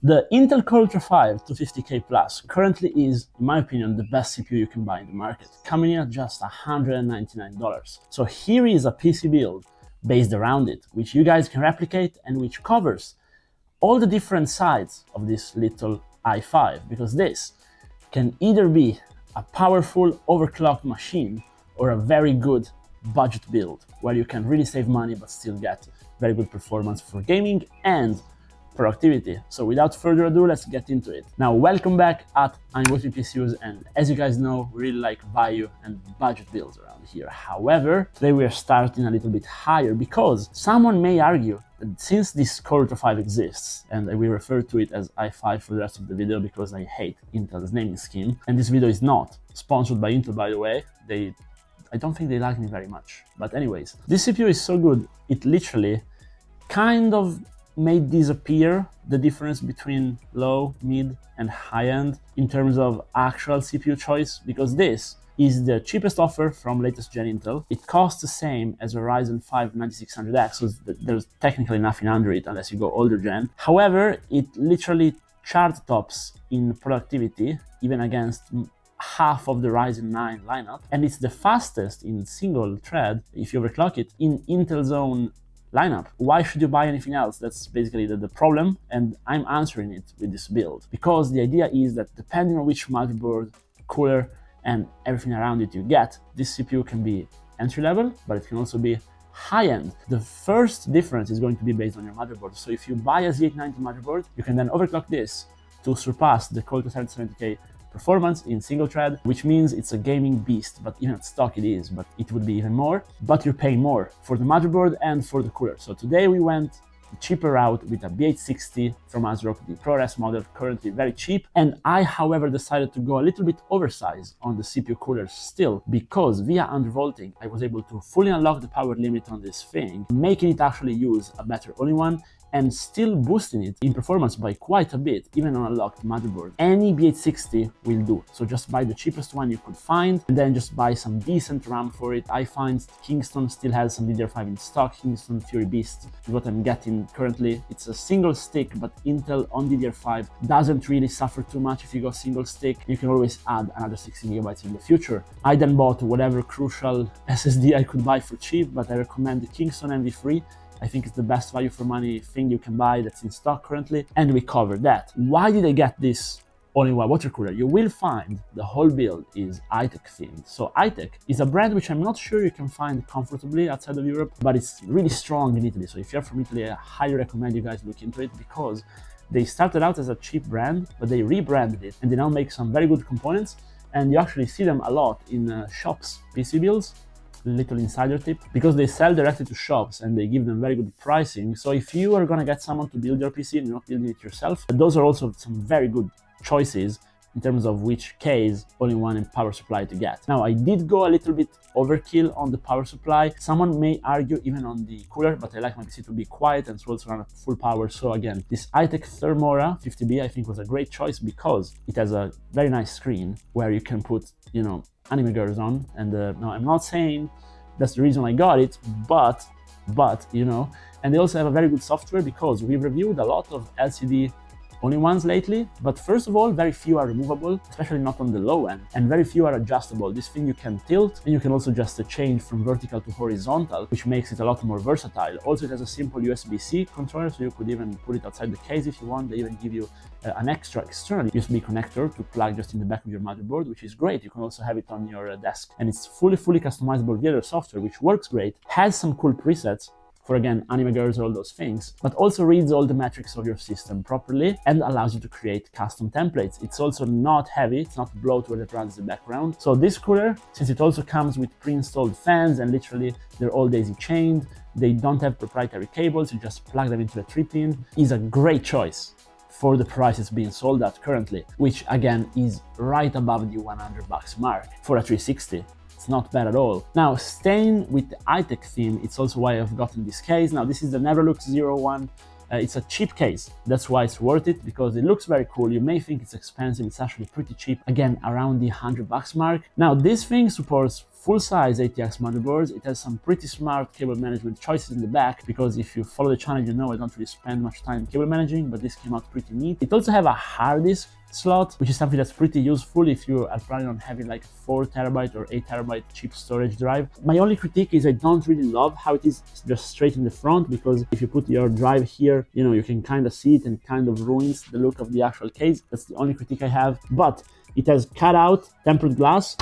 The Intel Core Ultra 5 250K Plus currently is, in my opinion, the best CPU you can buy in the market, coming in at just $199. So here is a PC build based around it, which you guys can replicate and which covers all the different sides of this little i5, because this can either be a powerful overclocked machine or a very good budget build where you can really save money but still get very good performance for gaming and productivity. So without further ado, let's get into it. Now, welcome back at ImWateringPSUs, and as you guys know, we really like value and budget builds around here. However, today we are starting a little bit higher because someone may argue that since this Core Ultra 5 exists, and we refer to it as i5 for the rest of the video because I hate Intel's naming scheme, and this video is not sponsored by Intel, by the way. I don't think they like me very much. But anyways, this CPU is so good, it literally kind of made disappear the difference between low, mid, and high-end in terms of actual CPU choice, because this is the cheapest offer from latest gen Intel. It costs the same as a Ryzen 5 9600X, so there's technically nothing under it unless you go older gen. However, it literally chart tops in productivity, even against half of the Ryzen 9 lineup, and it's the fastest in single thread, if you overclock it, in Intel's own lineup. Why should you buy anything else? That's basically the problem, and I'm answering it with this build. Because the idea is that depending on which motherboard, cooler, and everything around it you get, this CPU can be entry-level, but it can also be high-end. The first difference is going to be based on your motherboard. So if you buy a Z890 motherboard, you can then overclock this to surpass the Core Ultra 770K performance in single thread, which means it's a gaming beast, but even at stock it is, but it would be even more, but you're paying more for the motherboard and for the cooler. So today we went the cheaper route with a B860 from ASRock, the ProRes model, currently very cheap. And I, however, decided to go a little bit oversized on the CPU coolers still, because via undervolting, I was able to fully unlock the power limit on this thing, making it actually use a better all-in-one and still boosting it in performance by quite a bit, even on a locked motherboard. Any B860 will do. So just buy the cheapest one you could find, and then just buy some decent RAM for it. I find Kingston still has some DDR5 in stock. Kingston Fury Beast is what I'm getting currently. It's a single stick, but Intel on DDR5 doesn't really suffer too much if you go single stick. You can always add another 16 GB in the future. I then bought whatever crucial SSD I could buy for cheap, but I recommend the Kingston MV3. I think it's the best value for money thing you can buy that's in stock currently, and we covered that. Why did I get this all-in-one water cooler? You will find the whole build is iTek themed. So iTek is a brand which I'm not sure you can find comfortably outside of Europe, but it's really strong in Italy. So if you're from Italy, I highly recommend you guys look into it, because they started out as a cheap brand, but they rebranded it and they now make some very good components, and you actually see them a lot in shops, PC builds. Little insider tip, because they sell directly to shops and they give them very good pricing. So if you are gonna get someone to build your PC and you're not building it yourself, those are also some very good choices in terms of which case all-in-one and power supply to get. Now, I did go a little bit overkill on the power supply. Someone may argue even on the cooler, but I like my PC to be quiet and to also run at full power. So again, this iTek Thermora 50B I think was a great choice because it has a very nice screen where you can put, anime girls on. And no, I'm not saying that's the reason I got it, but and they also have a very good software, because we've reviewed a lot of LCD all-in-ones lately, but first of all, very few are removable, especially not on the low end, and very few are adjustable. This thing you can tilt, and you can also just change from vertical to horizontal, which makes it a lot more versatile. Also, it has a simple USB-C controller, so you could even put it outside the case if you want. They even give you an extra external USB connector to plug just in the back of your motherboard, which is great. You can also have it on your desk, and it's fully customizable via their software, which works great, has some cool presets for, again, anime girls, all those things, but also reads all the metrics of your system properly and allows you to create custom templates. It's also not heavy, it's not bloatware that runs the background. So this cooler, since it also comes with pre-installed fans and literally they're all daisy chained, they don't have proprietary cables, you just plug them into a 3-pin, is a great choice for the price it's being sold at currently, which again is right above the $100 mark for a 360. It's not bad at all. Now, staying with the iTek theme, it's also why I've gotten this case. Now, this is the Neverlook Zero One. It's a cheap case. That's why it's worth it, because it looks very cool. You may think it's expensive. It's actually pretty cheap. Again, around the $100 mark. Now, this thing supports full-size ATX motherboards. It has some pretty smart cable management choices in the back, because if you follow the channel, you know I don't really spend much time cable managing, but this came out pretty neat. It also have a hard disk slot, which is something that's pretty useful if you are planning on having like 4 TB or 8 TB cheap storage drive. My only critique is I don't really love how it is just straight in the front, because if you put your drive here, you know, you can kind of see it and kind of ruins the look of the actual case. That's the only critique I have. But it has cut out tempered glass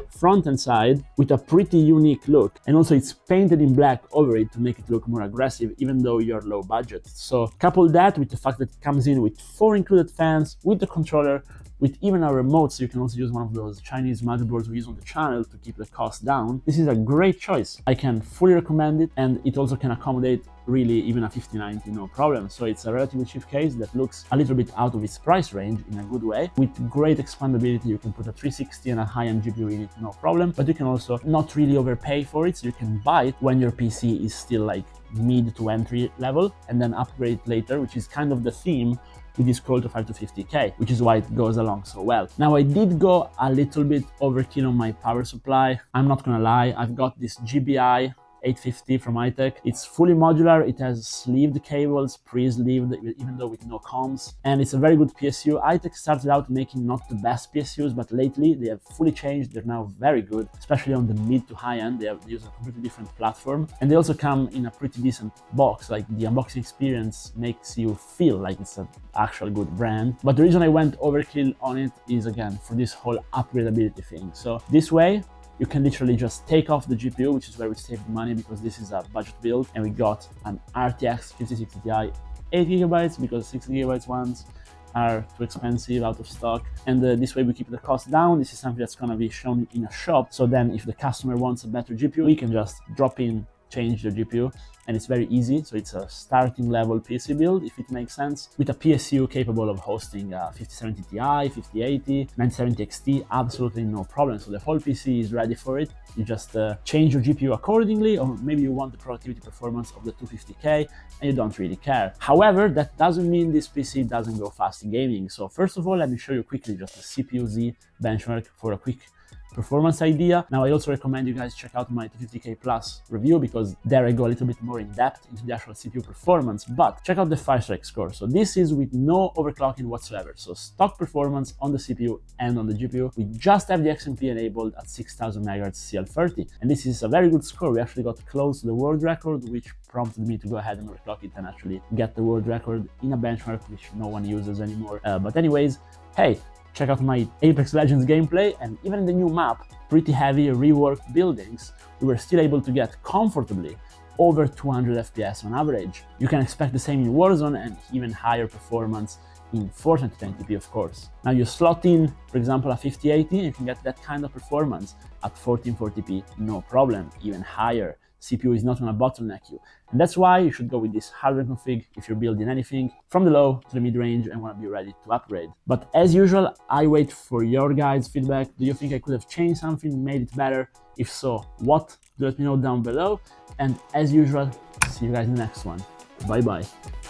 front and side with a pretty unique look, and also it's painted in black over it to make it look more aggressive, even though you're low budget. So couple that with the fact that it comes in with 4 included fans, with the controller, with even a remote, so you can also use one of those Chinese motherboards we use on the channel to keep the cost down. This is a great choice. I can fully recommend it, and it also can accommodate really even a 5090, no problem. So it's a relatively cheap case that looks a little bit out of its price range in a good way. With great expandability, you can put a 360 and a high-end GPU in it, no problem. But you can also not really overpay for it, so you can buy it when your PC is still like mid to entry level, and then upgrade it later, which is kind of the theme with this call to 5 to 50K, which is why it goes along so well. Now, I did go a little bit overkill on my power supply. I'm not gonna lie, I've got this GBI 850 from iTek. It's fully modular, it has sleeved cables, pre-sleeved, even though with no comms, and it's a very good PSU. iTek started out making not the best PSUs, but lately they have fully changed. They're now very good, especially on the mid to high end. They use a completely different platform, and they also come in a pretty decent box. Like, the unboxing experience makes you feel like it's an actual good brand. But the reason I went overkill on it is, again, for this whole upgradability thing. So this way, you can literally just take off the GPU, which is where we saved money, because this is a budget build, and we got an RTX 5060 Ti 8 GB, because 6 GB ones are too expensive, out of stock. And this way we keep the cost down. This is something that's going to be shown in a shop, so then if the customer wants a better GPU, we can just drop in, change the GPU, and it's very easy. So it's a starting level PC build, if it makes sense, with a PSU capable of hosting 5070 Ti, 5080, 9070 XT, absolutely no problem. So the whole PC is ready for it. You just change your GPU accordingly, or maybe you want the productivity performance of the 250K and you don't really care. However, that doesn't mean this PC doesn't go fast in gaming. So first of all, let me show you quickly just a CPU-Z benchmark for a quick performance idea. Now, I also recommend you guys check out my 250K Plus review, because there I go a little bit more in depth into the actual CPU performance. But check out the 5-strike score. So this is with no overclocking whatsoever. So stock performance on the CPU and on the GPU. We just have the XMP enabled at 6000 MHz CL30. And this is a very good score. We actually got close to the world record, which prompted me to go ahead and overclock it and actually get the world record in a benchmark, which no one uses anymore. But anyways, hey, check out my Apex Legends gameplay, and even in the new map, pretty heavy reworked buildings, we were still able to get comfortably over 200 FPS on average. You can expect the same in Warzone, and even higher performance in Fortnite 1080p, of course. Now you slot in, for example, a 5080, you can get that kind of performance at 1440p, no problem, even higher. CPU is not going to bottleneck you. And that's why you should go with this hardware config if you're building anything from the low to the mid-range and want to be ready to upgrade. But as usual, I wait for your guys' feedback. Do you think I could have changed something, made it better? If so, what? Do let me know down below. And as usual, see you guys in the next one. Bye-bye.